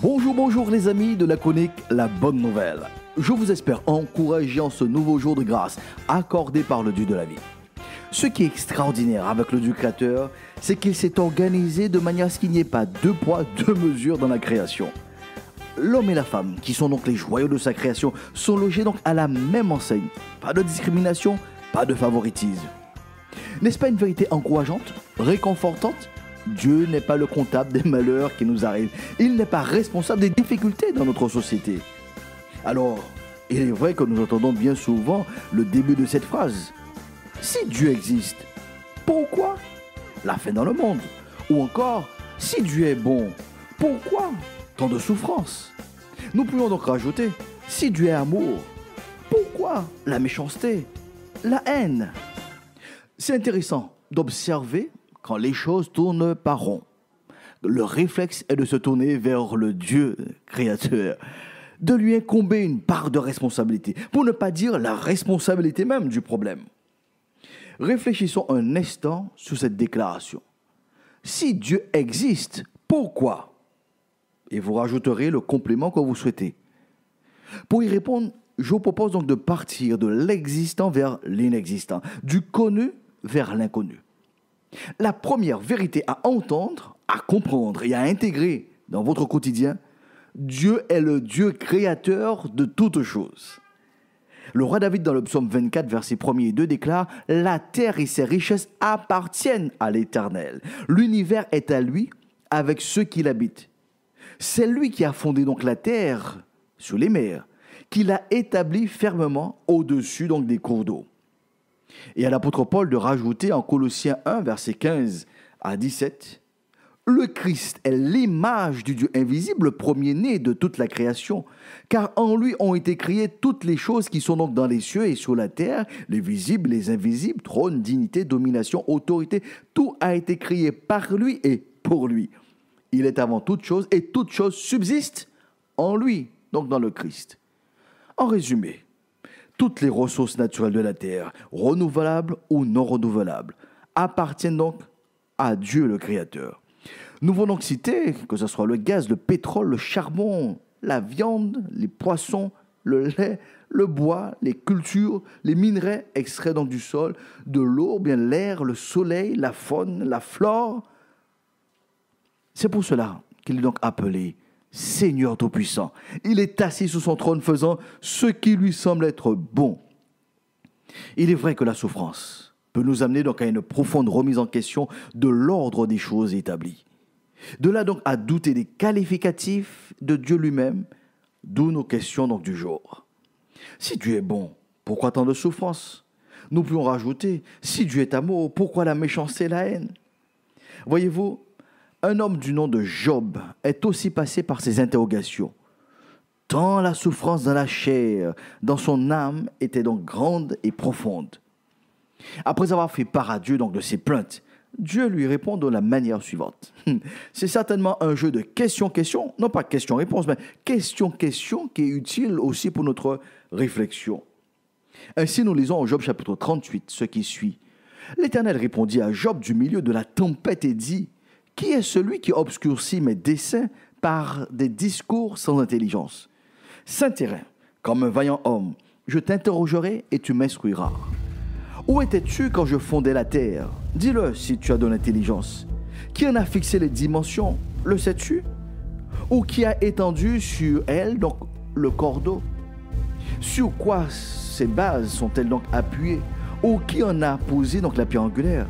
Bonjour, bonjour les amis de la chronique La Bonne Nouvelle. Je vous espère encouragé en ce nouveau jour de grâce accordé par le Dieu de la vie. Ce qui est extraordinaire avec le Dieu créateur, c'est qu'il s'est organisé de manière à ce qu'il n'y ait pas deux poids, deux mesures dans la création. L'homme et la femme, qui sont donc les joyaux de sa création, sont logés donc à la même enseigne. Pas de discrimination, pas de favoritisme. N'est-ce pas une vérité encourageante, réconfortante ? Dieu n'est pas le comptable des malheurs qui nous arrivent. Il n'est pas responsable des difficultés dans notre société. Alors, il est vrai que nous entendons bien souvent le début de cette phrase. Si Dieu existe, pourquoi la fin dans le monde? Ou encore, si Dieu est bon, pourquoi tant de souffrances? Nous pourrions donc rajouter, si Dieu est amour, pourquoi la méchanceté, la haine? C'est intéressant d'observer quand les choses tournent par rond. Le réflexe est de se tourner vers le Dieu créateur, de lui incomber une part de responsabilité, pour ne pas dire la responsabilité même du problème. Réfléchissons un instant sur cette déclaration. Si Dieu existe, pourquoi? Et vous rajouterez le complément que vous souhaitez. Pour y répondre, je vous propose donc de partir de l'existant vers l'inexistant, du connu vers l'inconnu. La première vérité à entendre, à comprendre et à intégrer dans votre quotidien, Dieu est le Dieu créateur de toutes choses. Le roi David dans le psaume 24, versets 1 et 2 déclare « La terre et ses richesses appartiennent à l'Éternel. L'univers est à lui avec ceux qui l'habitent. C'est lui qui a fondé donc la terre sur les mers, qui l'a établie fermement au-dessus donc des cours d'eau. » Et à l'apôtre Paul de rajouter en Colossiens 1, versets 15 à 17, « Le Christ est l'image du Dieu invisible, le premier-né de toute la création, car en lui ont été créées toutes les choses qui sont donc dans les cieux et sur la terre, les visibles, les invisibles, trône, dignité, domination, autorité, tout a été créé par lui et pour lui. Il est avant toute chose et toute chose subsiste en lui, donc dans le Christ. » En résumé, toutes les ressources naturelles de la terre, renouvelables ou non renouvelables, appartiennent donc à Dieu le Créateur. Nous venons donc citer, que ce soit le gaz, le pétrole, le charbon, la viande, les poissons, le lait, le bois, les cultures, les minerais extraits donc du sol, de l'eau, bien l'air, le soleil, la faune, la flore. C'est pour cela qu'il est donc appelé Seigneur Tout-Puissant. Il est assis sur son trône faisant ce qui lui semble être bon. Il est vrai que la souffrance peut nous amener donc à une profonde remise en question de l'ordre des choses établies. De là donc à douter des qualificatifs de Dieu lui-même, d'où nos questions donc du jour. Si Dieu est bon, pourquoi tant de souffrance? Nous pouvons rajouter, si Dieu est amour, pourquoi la méchanceté et la haine? Voyez-vous, un homme du nom de Job est aussi passé par ces interrogations. Tant la souffrance dans la chair, dans son âme, était donc grande et profonde. Après avoir fait part à Dieu donc de ses plaintes, Dieu lui répond de la manière suivante. C'est certainement un jeu de questions-questions, non pas questions-réponses, mais questions-questions qui est utile aussi pour notre réflexion. Ainsi, nous lisons en Job chapitre 38, ce qui suit. L'Éternel répondit à Job du milieu de la tempête et dit « Qui est celui qui obscurcit mes desseins par des discours sans intelligence? Saint terrain, comme un vaillant homme, je t'interrogerai et tu m'instruiras. Où étais-tu quand je fondais la terre? Dis-le si tu as de l'intelligence. Qui en a fixé les dimensions? Le sais-tu? Ou qui a étendu sur elle donc le cordeau? Sur quoi ces bases sont-elles donc appuyées? Ou qui en a posé donc la pierre angulaire?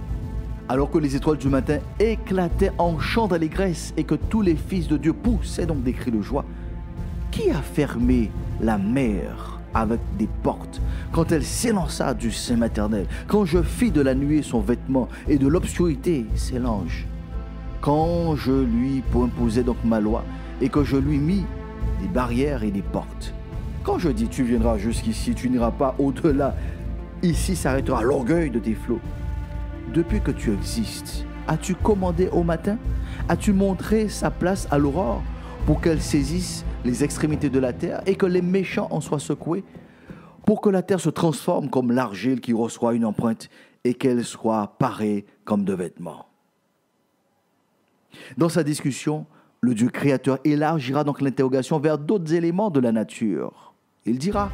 Alors que les étoiles du matin éclataient en chants d'allégresse et que tous les fils de Dieu poussaient donc des cris de joie, qui a fermé la mer avec des portes quand elle s'élança du sein maternel, quand je fis de la nuée son vêtement et de l'obscurité ses langes, quand je lui imposais donc ma loi et que je lui mis des barrières et des portes? Quand je dis tu viendras jusqu'ici, tu n'iras pas au-delà, ici s'arrêtera l'orgueil de tes flots. Depuis que tu existes, as-tu commandé au matin? As-tu montré sa place à l'aurore pour qu'elle saisisse les extrémités de la terre et que les méchants en soient secoués? Pour que la terre se transforme comme l'argile qui reçoit une empreinte et qu'elle soit parée comme de vêtements. Dans sa discussion, Le Dieu créateur élargira donc l'interrogation vers d'autres éléments de la nature. Il dira,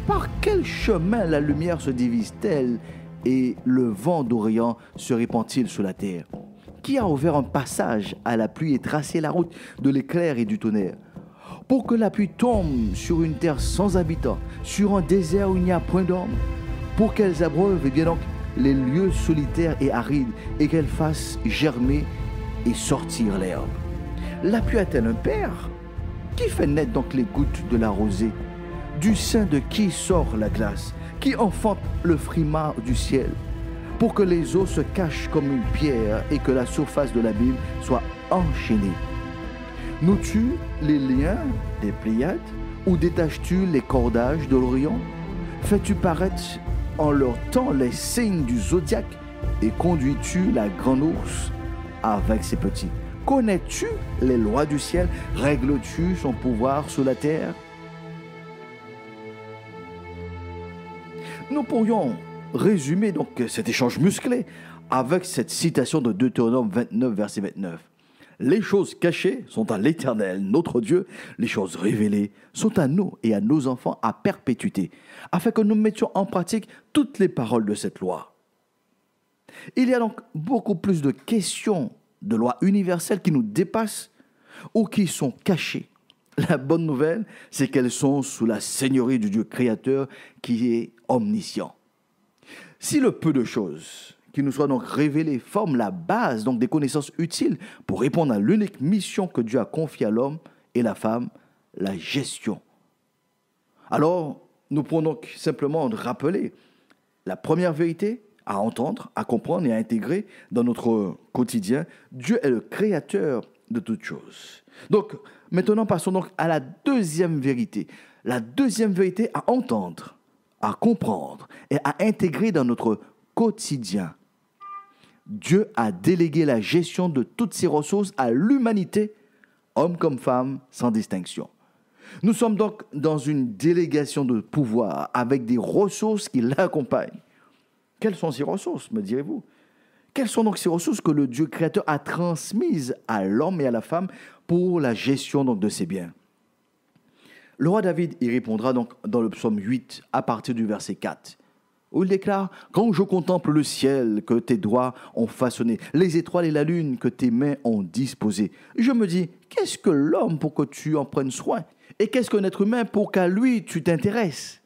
par quel chemin la lumière se divise-t-elle et le vent d'Orient se répand-il sur la terre? Qui a ouvert un passage à la pluie et tracé la route de l'éclair et du tonnerre? Pour que la pluie tombe sur une terre sans habitants, sur un désert où il n'y a point d'homme, pour qu'elles abreuvent bien donc les lieux solitaires et arides et qu'elles fassent germer et sortir l'herbe. La pluie a-t-elle un père? Qui fait naître donc les gouttes de la rosée? Du sein de qui sort la glace? Qui enfante le frimas du ciel? Pour que les eaux se cachent comme une pierre et que la surface de l'abîme soit enchaînée. Noues-tu les liens des Pléiades ou détaches-tu les cordages de l'Orient? Fais-tu paraître en leur temps les signes du zodiaque et conduis-tu la grande ours avec ses petits? Connais-tu les lois du ciel? Règles-tu son pouvoir sur la terre? Nous pourrions résumer donc cet échange musclé avec cette citation de Deutéronome 29, verset 29. Les choses cachées sont à l'Éternel, notre Dieu. Les choses révélées sont à nous et à nos enfants à perpétuité, afin que nous mettions en pratique toutes les paroles de cette loi. Il y a donc beaucoup plus de questions de lois universelles qui nous dépassent ou qui sont cachées. La bonne nouvelle, c'est qu'elles sont sous la seigneurie du Dieu créateur qui est omniscient. Si le peu de choses qui nous soient donc révélées forment la base donc des connaissances utiles pour répondre à l'unique mission que Dieu a confiée à l'homme et la femme, la gestion. Alors, nous pouvons donc simplement rappeler la première vérité à entendre, à comprendre et à intégrer dans notre quotidien. Dieu est le créateur de toutes choses. Donc, maintenant, passons donc à la deuxième vérité. La deuxième vérité à entendre, à comprendre et à intégrer dans notre quotidien. Dieu a délégué la gestion de toutes ses ressources à l'humanité, hommes comme femmes, sans distinction. Nous sommes donc dans une délégation de pouvoir avec des ressources qui l'accompagnent. Quelles sont ces ressources, me direz-vous? Quelles sont donc ces ressources que le Dieu créateur a transmises à l'homme et à la femme pour la gestion donc de ses biens? Le roi David y répondra donc dans le psaume 8 à partir du verset 4, où il déclare « Quand je contemple le ciel que tes doigts ont façonné, les étoiles et la lune que tes mains ont disposées, je me dis, qu'est-ce que l'homme pour que tu en prennes soin? Et qu'est-ce qu'un être humain pour qu'à lui tu t'intéresses?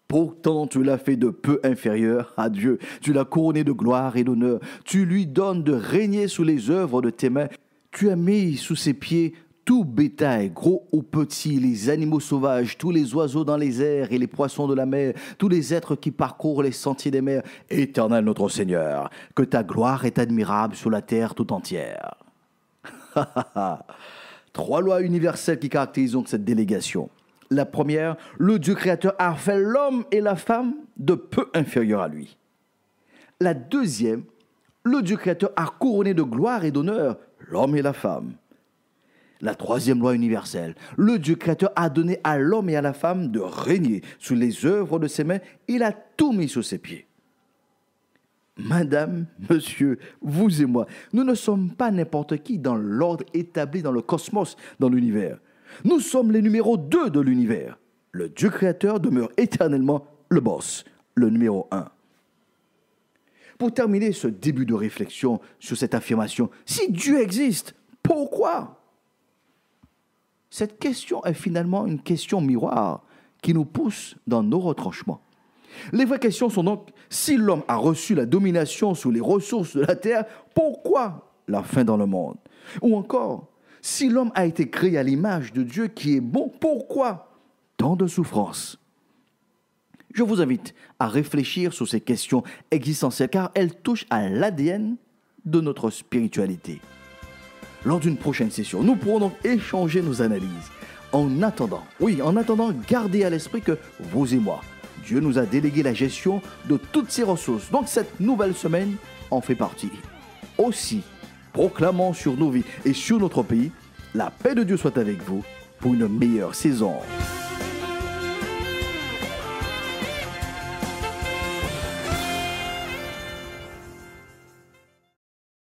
Pourtant, tu l'as fait de peu inférieur à Dieu. Tu l'as couronné de gloire et d'honneur. Tu lui donnes de régner sous les œuvres de tes mains. Tu as mis sous ses pieds tout bétail, gros ou petit, les animaux sauvages, tous les oiseaux dans les airs et les poissons de la mer, tous les êtres qui parcourent les sentiers des mers. Éternel notre Seigneur, que ta gloire est admirable sur la terre tout entière. » Trois lois universelles qui caractérisent donc cette délégation. La première, le Dieu créateur a fait l'homme et la femme de peu inférieurs à lui. La deuxième, le Dieu créateur a couronné de gloire et d'honneur l'homme et la femme. La troisième loi universelle, le Dieu créateur a donné à l'homme et à la femme de régner sous les œuvres de ses mains. Il a tout mis sous ses pieds. Madame, monsieur, vous et moi, nous ne sommes pas n'importe qui dans l'ordre établi dans le cosmos, dans l'univers. Nous sommes les numéros 2 de l'univers. Le Dieu créateur demeure éternellement le boss, le numéro 1. Pour terminer ce début de réflexion sur cette affirmation, si Dieu existe, pourquoi? Cette question est finalement une question miroir qui nous pousse dans nos retranchements. Les vraies questions sont donc, si l'homme a reçu la domination sur les ressources de la terre, pourquoi la fin dans le monde? Ou encore, si l'homme a été créé à l'image de Dieu qui est bon, pourquoi tant de souffrances? Je vous invite à réfléchir sur ces questions existentielles car elles touchent à l'ADN de notre spiritualité. Lors d'une prochaine session, nous pourrons donc échanger nos analyses. En attendant, gardez à l'esprit que vous et moi, Dieu nous a délégué la gestion de toutes ses ressources. Donc cette nouvelle semaine en fait partie. Aussi, proclamons sur nos vies et sur notre pays, la paix de Dieu soit avec vous pour une meilleure saison.